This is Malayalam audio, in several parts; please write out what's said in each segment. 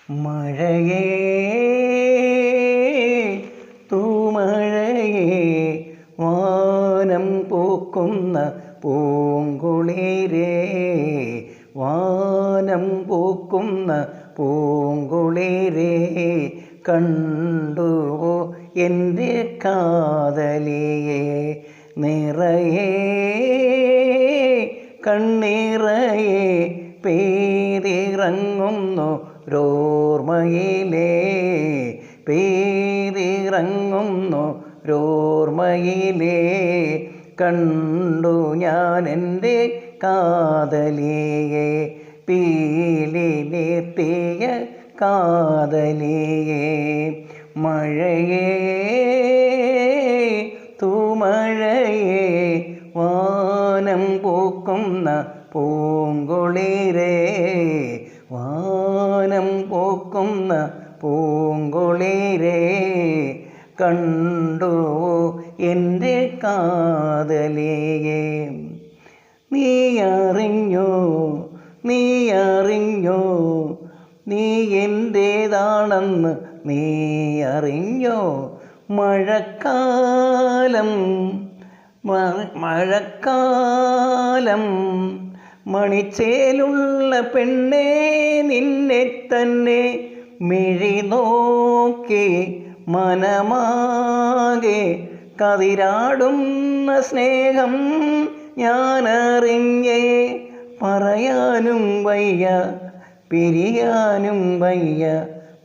മഴയേ തൂമഴയേ വാനം പൂക്കുന്ന പൂങ്കുളിരേ വാനം പൂക്കുന്ന പൂങ്കുളിരേ കണ്ടുവോ എൻ്റെ കാതലിയെ നിറയെ കണ്ണിറയെ പെയ്തിറങ്ങുന്നു രോർമയിലേ പെയ്തിറങ്ങുന്നു രോർമയിലേ കണ്ടു ഞാൻ എൻ്റെ കാതലിയെ പീലിലെത്തിയ കാതലിയെ മഴയേ തൂമഴയേ വാനം പൂക്കുന്ന പൂങ്കുളിരേ വാനം പൂക്കുന്ന പൂങ്കുളിരേ കണ്ടുവോ എൻ്റെ കാതലിയെ നീ അറിഞ്ഞോ നീ എൻ്റേതാണെന്ന് നീ അറിഞ്ഞോ മഴക്കാലം മണിച്ചേലുള്ള പെണ്ണേ നിന്നെ തന്നെ മിഴി നോക്കി മനമാകെ കതിരാടുന്ന സ്നേഹം ഞാനറിഞ്ഞേ പറയാനും വയ്യ പിരിയാനും വയ്യ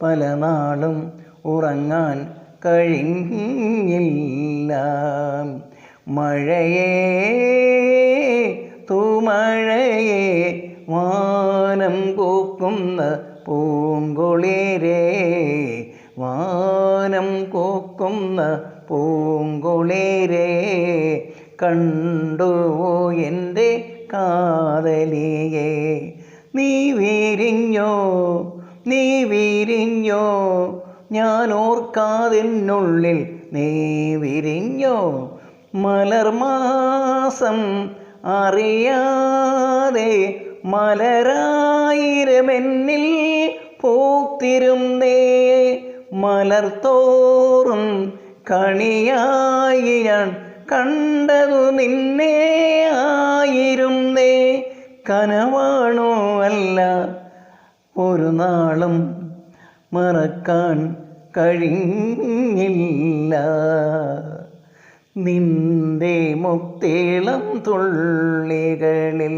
പല നാളും ഉറങ്ങാൻ കഴിഞ്ഞില്ല മഴയേ തൂമഴയേ വാനം പൂക്കുന്ന പൂങ്കുളിരേ വാനം പൂക്കുന്ന പൂങ്കുളിരേ കണ്ടുവോ എൻ്റെ കാതലിയെ നീ വിരിഞ്ഞോ ഞാൻ ഓർക്കാതെന്നുള്ളിൽ നീ വിരിഞ്ഞോ മലർമാസം അറിയാതെ മലരായിരമെന്നിൽ പൂത്തിരുന്നേ മലർത്തോറും കണിയായി ഞാൻ കണ്ടതു നിന്നെ ആയിരുന്നേ കനവാണോ അല്ല ഒരു നാളും മറക്കാൻ കഴിഞ്ഞില്ല നിന്റെ മുത്തേളം തുള്ളികളിൽ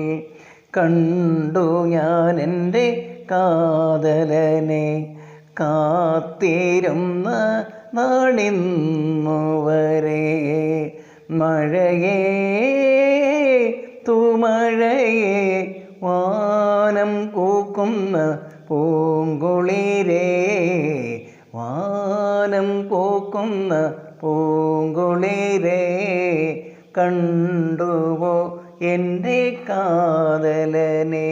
കണ്ടു ഞാൻ എൻ്റെ കാതലനെ കാത്തിരുന്ന നാളിന്നു വരെ മഴയേ തൂമഴയേ വാനം പൂക്കുന്ന പൂങ്കുളിരേ വാനം പൂക്കുന്ന പൂങ്കുളിരേ കണ്ടുവോ എൻ്റെ കാതലനെ